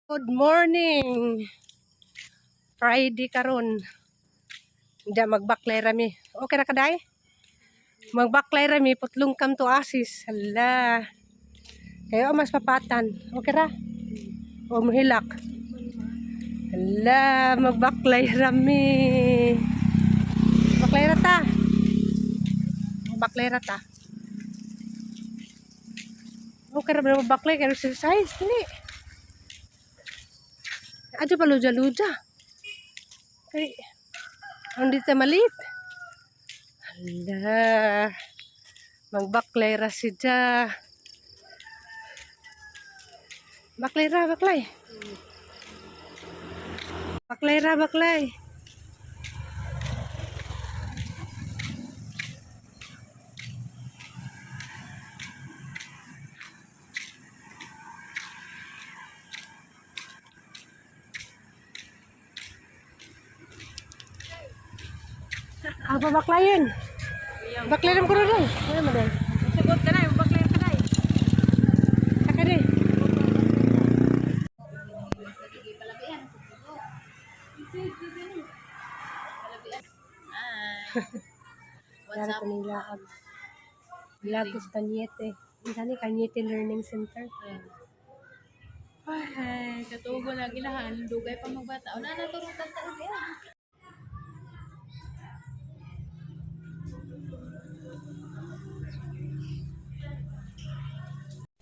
Good morning. Friday karon. Diya magbaklay rami. Okay ra kaday? Magbaklay rami putlong kam to asis. Hala. Kayo mas papatan. Okay ra? O mahilak. Hala, magbaklay rami. Baklay ra ta. Baklay ra ta. Okay ra ba magbaklay kayo exercise ni? Aja pa luja-luja. Ay, hindi ta malit. Hala. Magbaklay ra siya. Baklay ra, baklay. Baklay ra, baklay. Apa baklayin? Baklayin ko rin. Ano mo din? Sagot ka na, baklay ka na. Saka rin. Wala ko ng laag. Lagos Kanyete. Ini Kanyete Learning Center. Ay, katugo na gilahan, dugay pa magbata. Una na turong tanta ulit.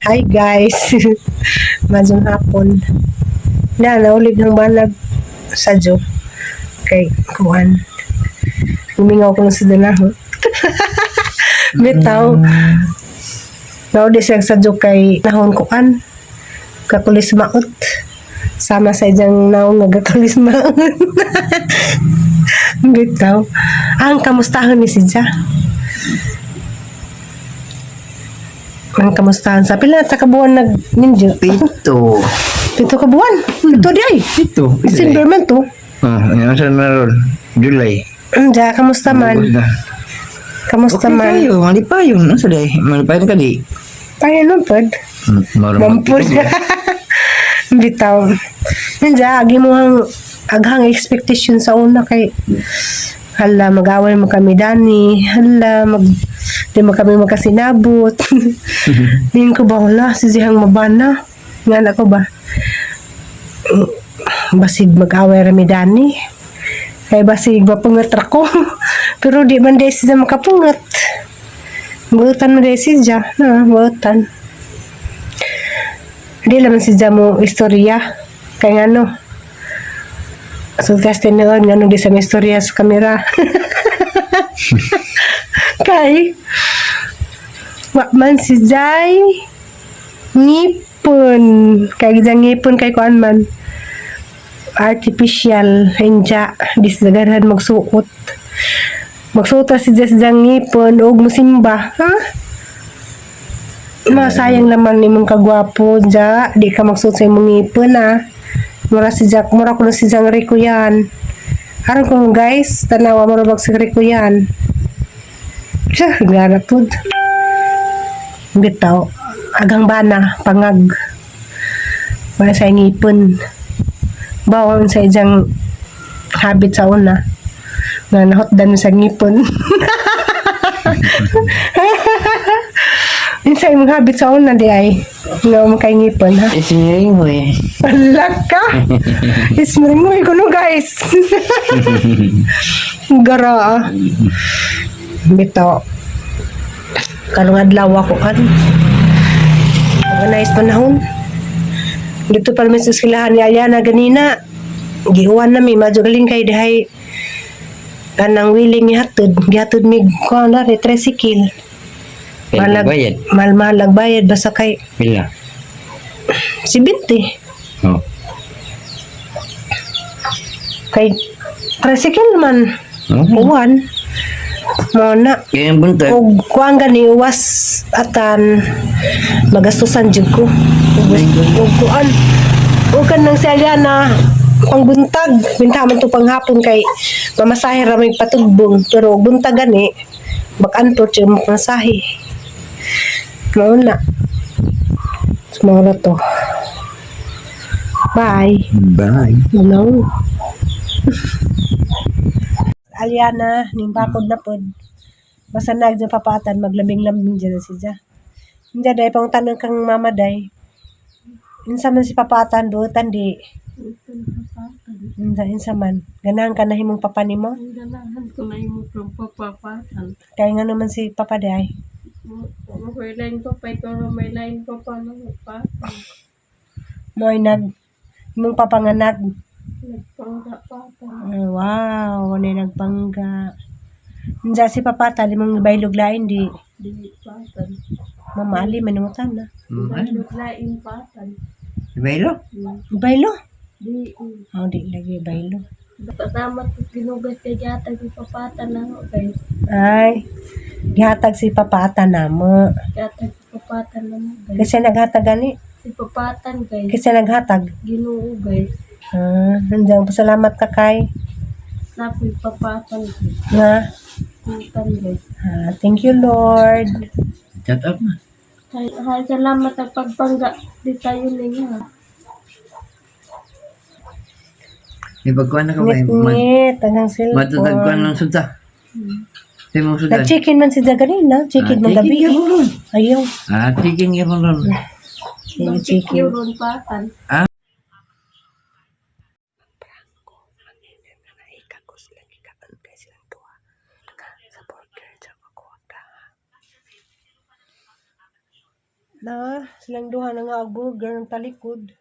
Hi guys. Majong hapon. Naulig ng banag sa Jo. Kay kuan. Humingaw ko lang sa danaho. Bitaw. Nauli siya sa Jo kay nahon kuan. Kakulis maot. Sama sa ijang naong nagkakulis maot. Bitaw. Ang kamustahan ni si Ja? Ang kamustahan sa pila sa kabuan nag-ninja? Pito. Pito kabuan? Pito di ay? Pito. December man to? Ano sa naroon? July. Ja, kamusta man? Kamusta Okay man? kayo, malipayon. Ano sa day? Malipayon ka di? Tayo nun, pod. Mampod. Bitaw. Ja, agi mo ang aghang expectation sa una kay hala, mag-away mo kami dani. Hala, di mo kami magkasinabot. Tingin ko ba, wala, si Zihang mabana. Nga ko ba? Basig mag-away rami dani. Kaya basig mapungat ako. Pero di man dahil siya makapungat. Buutan mo dahil siya. Buutan. Di naman siya mo istorya. Kaya ano, so kasi noon nga nung di sa istorya sa kamera. Kay wakman si Jai ngipon. Kay gijang ngipon kay kuan man artificial hinja disagaran magsuot. Magsuot si Jai ngipon og musimba, ha? Masayang naman nimong kagwapo ja, di ka magsuot sa imong ngipon, ha? Mura si Jack, mura ko na si Jang Rico yan. Aron ko guys, tanawa mo na si Rico yan. Siya, gana po. Bitaw, agang bana, pangag. Wala sa ngipon. Bawang sa ijang habit sa una. Nga nahotdan sa ngipon. Sa imong habit sa una di ay. Nga kay ngipon, ha? Ismiring mo eh. Alaka! Ismaring mo ikuno guys. Gara. Bito. Karong adlaw ako kan. Organize panahon. Dito pa naman sa eskwelahan ni Ayana ganina. Giuwan na mi madyo galing kay dihay kanang willing ni hatod. Gihatod mi ko na tricycle. Kaya bayad. Mahal bayad basta kay Pila. si Binti. Oh. Kay tricycle man. Uwan. Mona. Kaya yung buntag. O kuang gani uwas atan magastusan jud ko. Og kuan. O kanang si Aliana pangbuntag. Binta man to panghapon kay mamasahe ra may patugbong pero buntag gani bakanto siya masahe. Mao na. Sumara to. Bye. Bye. No. Aliana, ning bakod na pod. Basta nagdyan papatan, maglambing-lambing dyan na siya. Hindi day, pang tanong kang mama day. Insa man si papatan do, tandi. Insa man. Ganahan ka na himong papa ni mo? Ganahan ko na yung papapatan. Kaya nga naman si papa day. May line pa pa ito, may line pa pa ng patan. Mo'y himong papa nga Nagpangga patan. wow, wala nagpangga. Insa si papatan, limong baylog lain di. Di patan. Mamali, manutan na. Lain patan. Belo? Baylo? Di. Oh, di lagi baylo. Kasama ko ginugas kay yata yung papatan na ako guys. Ay, gihatag si papatan na mo. Yata yung papatan na ako guys. Kasi naghatag gani. Si papatan guys. Kasi naghatag. Ginoo guys. Nandiyan, pasalamat ka kay. Napoy papatan guys. Nga. Putan guys. Thank you, Lord. Shut up na. Hay salamat sa pagpangga. Di tayo niya. Ipagkuhan na ka ba? Ngit-ngit, hanggang Matutagkuhan cellphone. ng suda. Sa mong sudan. Nag-chicken man si Zagarin, na? Chicken mo gabi. Chicken ka ron. Ayaw. Chicken ka ron. Yung chicken. Yung patan. Na, silang duha na nga og burger ng talikod.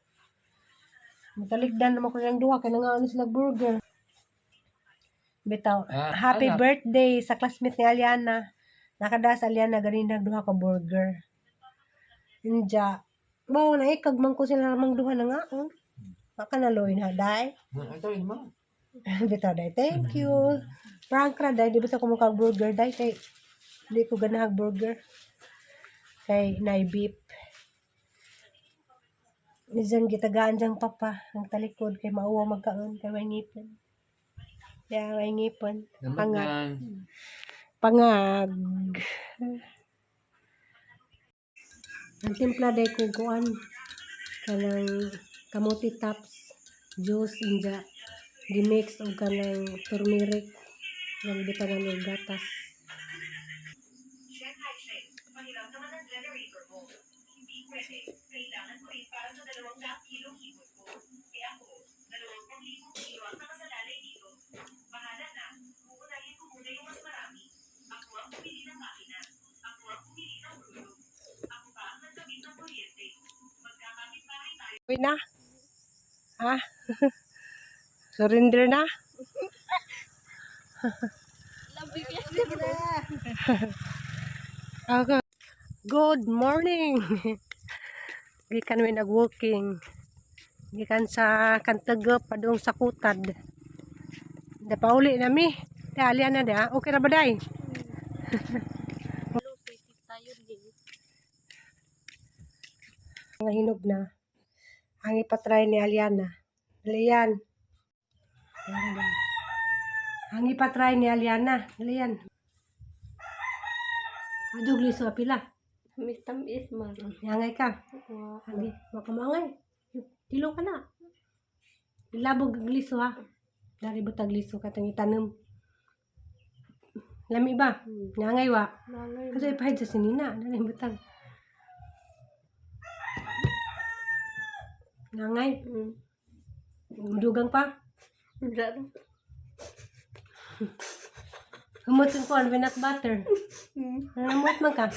Matalikdan naman ko silang duha, kaya nga ano silang burger. Bitaw, happy birthday sa classmate ni Aliana. Nakadas Aliana, ganin na duha ka burger. Inja, wow, naikag man ko sila namang duha na nga. Baka naloy na, day. Bitaw, day, thank you. Prank ra, day, di ba sa kumukha burger, day, kay di ko ganahag burger. Kay naibip. Minsan gitagaan diyang papa ang talikod kay mauwa magkaon kay may ngipon. Kaya may ngipon. Pangag. Ang timpla day ko kuan kanang kamuti tops juice inja gimix og kanang turmeric ng bitanan og gatas. Uy na? Ha? Surrender na? Okay. Good morning! Gikan may nag-walking. Gikan sa Kantagop, padung sa Kutad. Da pauli na mi. Da alian na da. Okay ra ba day? Nga hinog na. Ang ipatry ni Aliana. Dalian. Ang ipatry ni Aliana. Dalian. Adug liso pila. Tamis man. Yangay ka. Hagi, makamangay. Tilo ka na. Ilabog ang liso ha. Dari butag liso katang itanam. Lami ba? Yangay wa. Kasi ipahid sa sinina. Dari butag. Yangay. Dugang pa. Humot ko ang peanut butter. Namot man ka.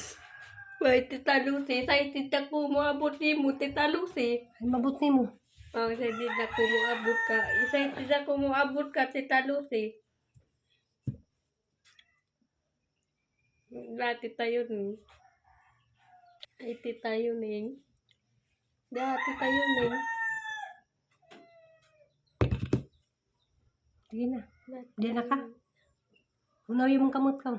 May titalusi. Sa itita ko mo abot ni mo titalusi. Ay mabot ni mo. Sa itita ko mo abot ka. Sa itita ko mo abot ka titalusi. Dati tayo ni. Ay tayo ni. Dati tayo ni. Di na. Di na ka. Unaw yung kamot ka.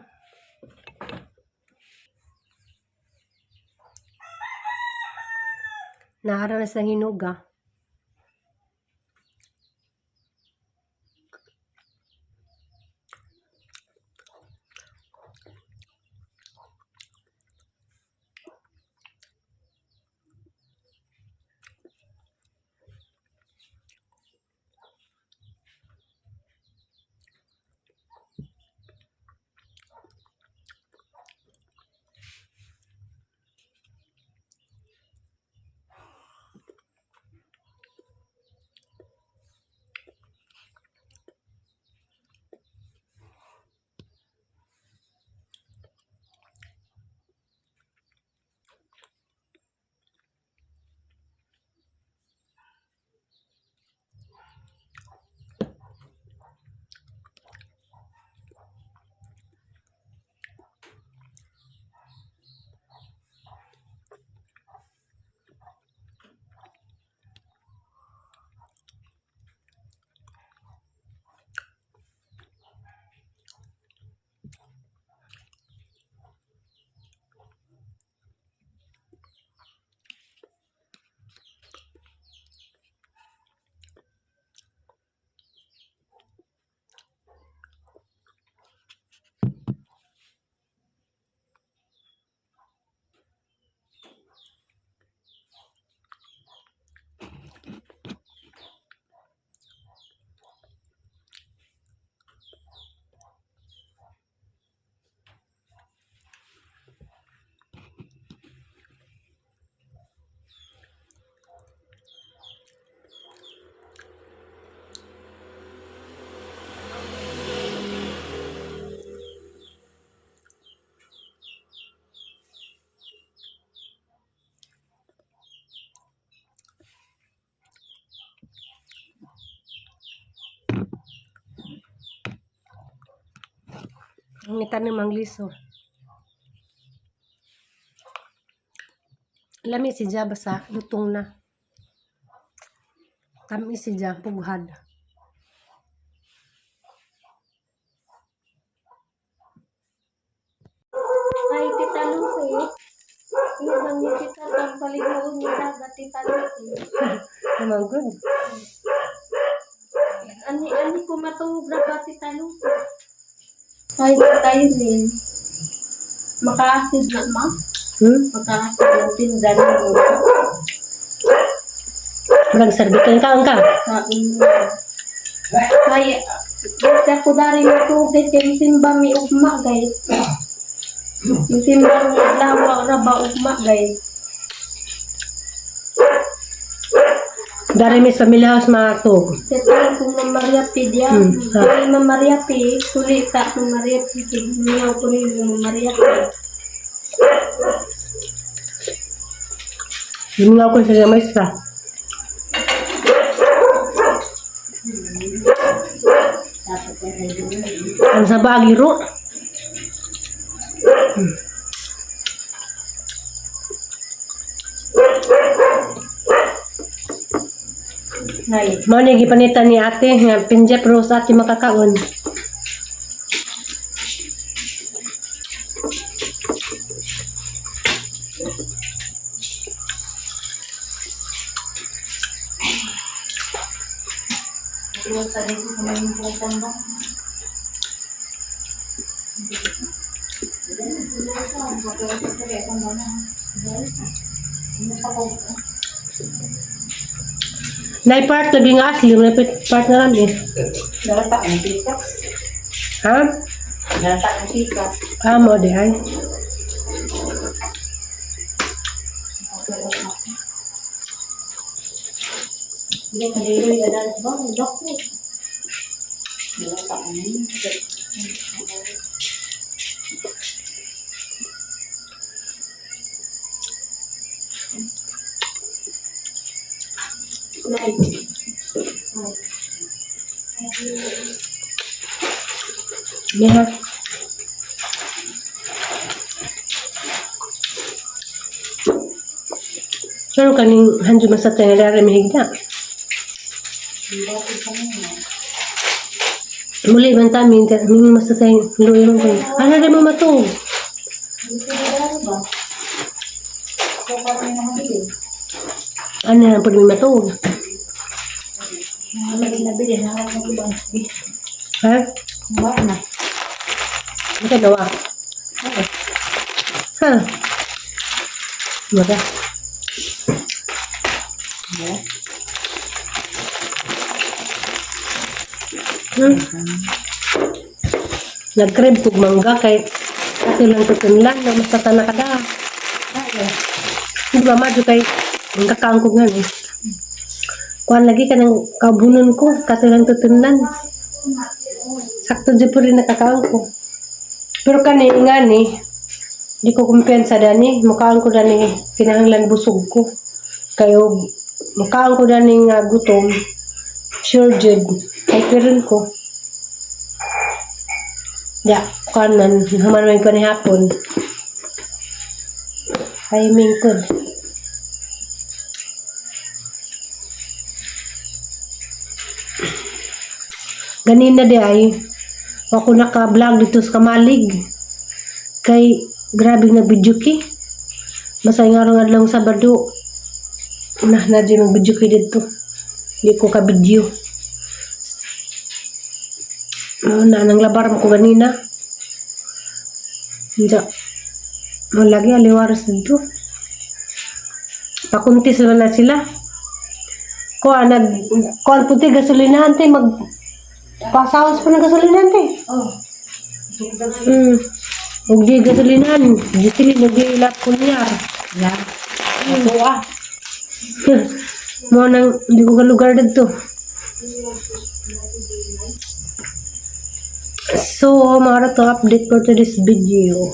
Naara na sa hinuga. Ang itanim ang liso. Lami si Jaba sa lutong na. Kami si Jaba pughad. Ay, Tita Lucy. Ibang ni Tita ang paliguan ni dagat, Tita Lucy. Naman good. Ani ko matuog na ba, Tita Lucy? Ay, tayo din. Maka-acid na, ma? Maka-acid ng tindan mo. Walang sarbikan ka ang ka. Kain mo. Ay, kasi ako dari matuog kay simba mi ugma, guys. Yung simba mi lawa na ba ugma, guys. Dari mis pamilya house matog. Kaya kung Maria P diya, kaya Maria P, tuloy sa Maria P, niyaw ko rin yung Maria P. Yun nga ako sa maestra. Ang sa bagiro. Nay, Mao ni gipanitan ni ate nga pinjep rose ate makakaon. yung sa dito ko may pupunta. Nay part lagi nga asli, may part na lang eh. Darata ang tika. Ha? Darata ang tika. Mo di ay. Hindi ka dito yung adalas ba? Doktor. Darata ang tika. Niha. Pero kaning hanjo masatay nga dara mihigda. Muli man tami ming masatay luyo ko. Ano na mo matog? Ano na pud mi matog? Ha? Ito dawa. Ha? Mada. Nag-crib kog mangga kay kasi lang tutunlan na mas tatana kada. Hindi ba madyo kay ang kakaang ko nga eh. Kuhan lagi ka ng kabunon ko kasi lang tutunlan. Sakto dyan po rin nakakaang ko. Pero kani nga ni, di ko kumpiyansa dani, mukhaan ko dani kinahanglan busog ko. Kayo, mukhaan ko dani nga gutom, sure jud, ay pirin ko. Ya, kanan, naman may panihapon. Ay mingkod. Ganina di ay, ako naka-vlog dito sa Kamalig. Kay, grabe na video ki. Masay nga rin lang Sabado. Na di mag video ki dito. Di ko ka-video. Nang labar mo ko ganina. Hindi. Malagi aliwaras dito. Pakuntis naman na sila. Kuan puti gasolinahan tayo pasawas pa ng gasolinahan tayo. Huwag di gasolinahan. Gisilin, huwag di ilap kunyar. Mo nang di ko kalugar dito. So, mga to update for today's video.